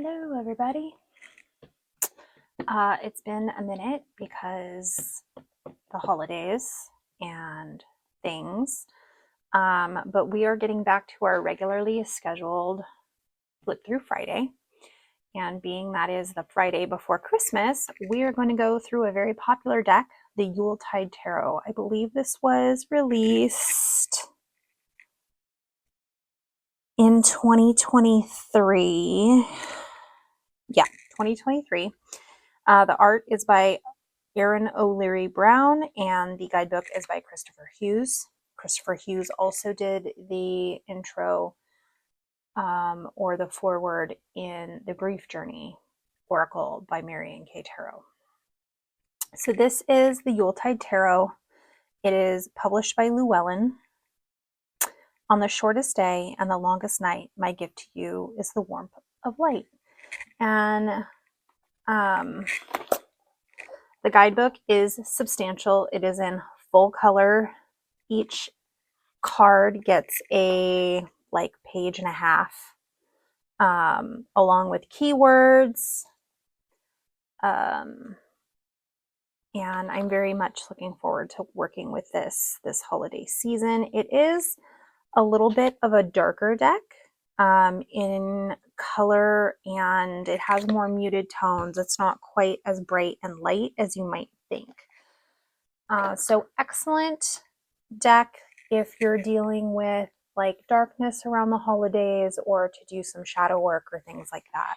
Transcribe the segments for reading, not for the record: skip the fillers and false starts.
Hello, everybody. It's been a minute because the holidays and things, but we are getting back to our regularly scheduled Flip Through Friday. And being that is the Friday before Christmas, we are going to go through a very popular deck, the Yuletide Tarot. I believe this was released in 2023. Yeah, 2023. The art is by Erin O'Leary Brown, and the guidebook is by Christopher Hughes. Christopher Hughes also did the intro or the foreword in The Grief Journey Oracle by Marion K. Tarot. So this is the Yuletide Tarot. It is published by Llewellyn. On the shortest day and the longest night, my gift to you is the warmth of light. And the guidebook is substantial. It is in full color. Each card gets a page and a half, along with keywords. And I'm very much looking forward to working with this holiday season. It is a little bit of a darker deck in color, and it has more muted tones. It's not quite as bright and light as you might think. So excellent deck if you're dealing with darkness around the holidays or to do some shadow work or things like that.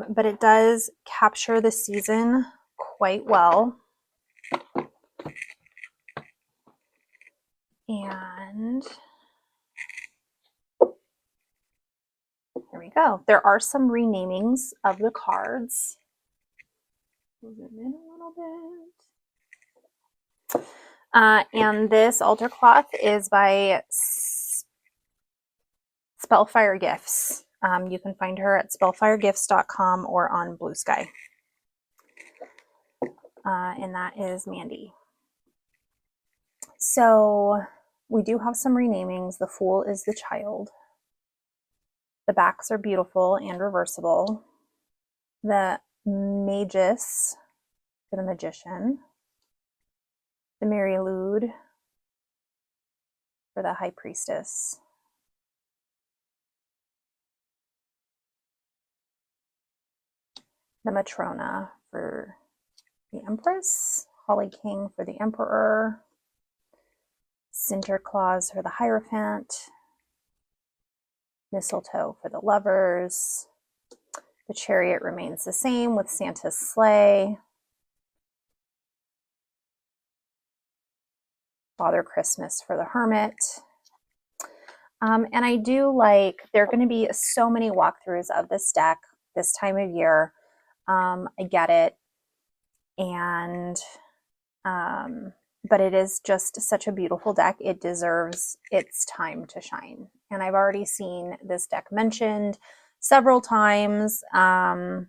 But it does capture the season quite well. And there we go. There are some renamings of the cards. Zoom in a little bit. And this altar cloth is by Spellfire Gifts. You can find her at spellfiregifts.com or on Blue Sky. And that is Mandy. So we do have some renamings. The Fool is the Child. The backs are beautiful and reversible. The Magus for the Magician. The Mary Lude for the High Priestess. The Matrona for the Empress. Holly King for the Emperor. Sinterklaas for the Hierophant. Mistletoe for the Lovers. The Chariot remains the same with Santa's sleigh. Father Christmas for the Hermit. And I do there are going to be so many walkthroughs of this deck this time of year. I get it. And, but it is just such a beautiful deck. It deserves its time to shine. And I've already seen this deck mentioned several times. I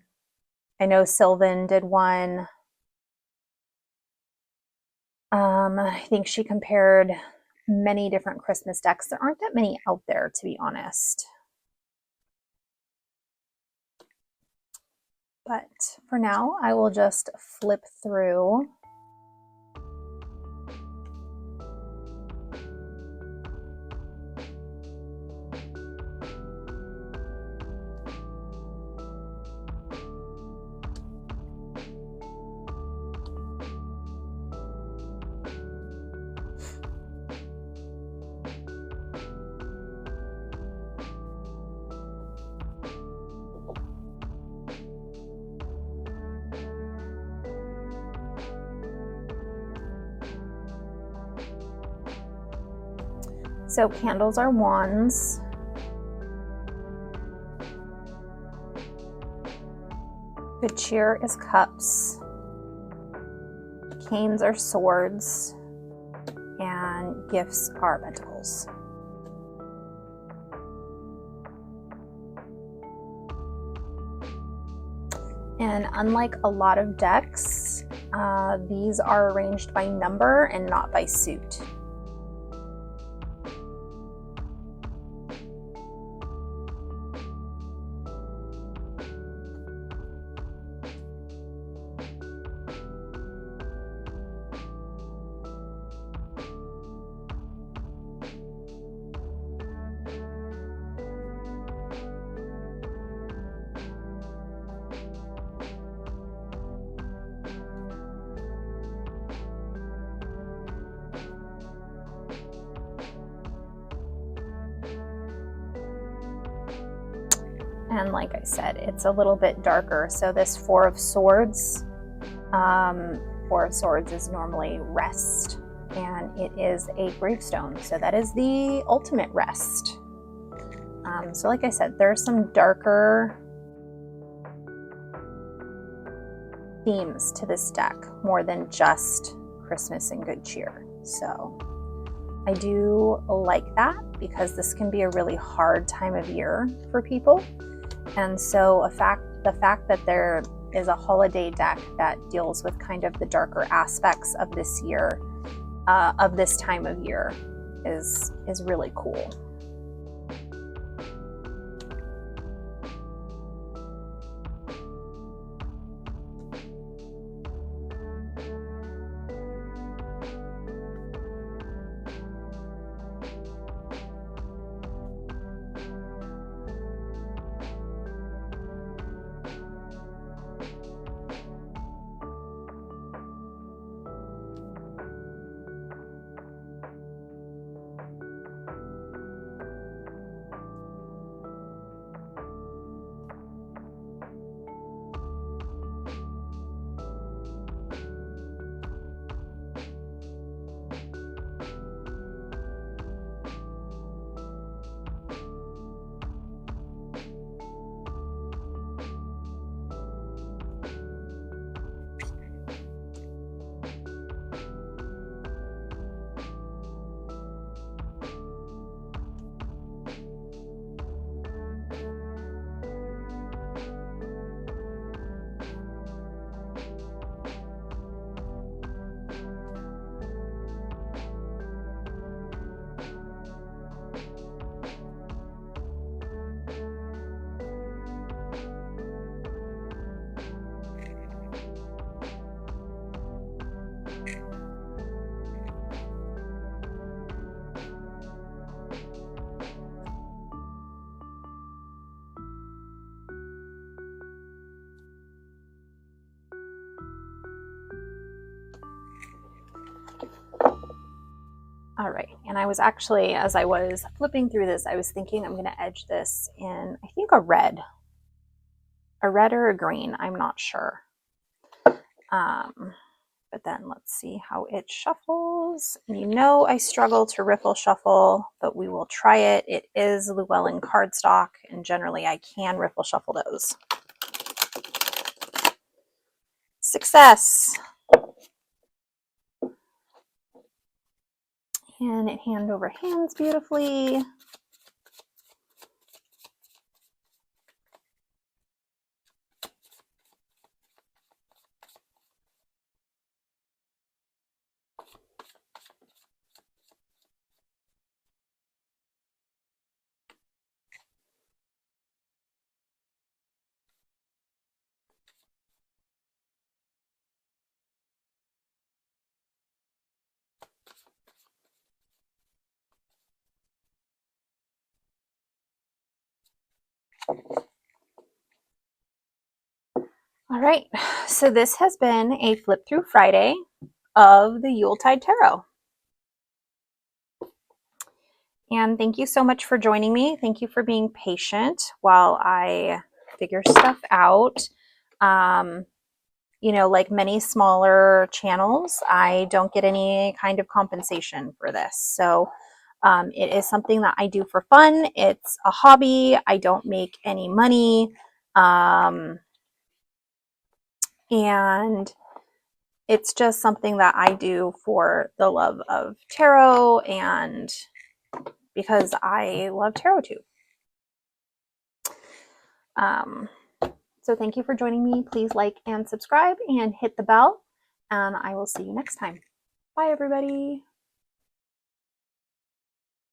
know Sylvan did one. I think she compared many different Christmas decks. There aren't that many out there, to be honest. But for now, I will just flip through. So candles are wands. Good cheer is cups. Canes are swords. And gifts are pentacles. And unlike a lot of decks, these are arranged by number and not by suit. And like I said, it's a little bit darker. So this Four of Swords is normally rest, and it is a gravestone. So that is the ultimate rest. So like I said, there's some darker themes to this deck, more than just Christmas and good cheer. So I do like that, because this can be a really hard time of year for people. And so the fact that there is a holiday deck that deals with kind of the darker aspects of this year, of this time of year, is really cool. All right, and I was actually, as I was flipping through this, I was thinking I'm going to edge this in, I think, a red or a green, I'm not sure. But then let's see how it shuffles. And you know I struggle to riffle shuffle, but we will try it. It is Llewellyn cardstock, and generally I can riffle shuffle those. Success! And it hand over hands beautifully. All right, so this has been a flip through Friday of the Yuletide Tarot. And thank you so much for joining me. Thank you for being patient while I figure stuff out. You know, like many smaller channels, I don't get any kind of compensation for this. So it is something that I do for fun. It's a hobby. I don't make any money. And it's just something that I do for the love of tarot and because I love tarot too. So thank you for joining me. Please like and subscribe and hit the bell, and I will see you next time. Bye, everybody.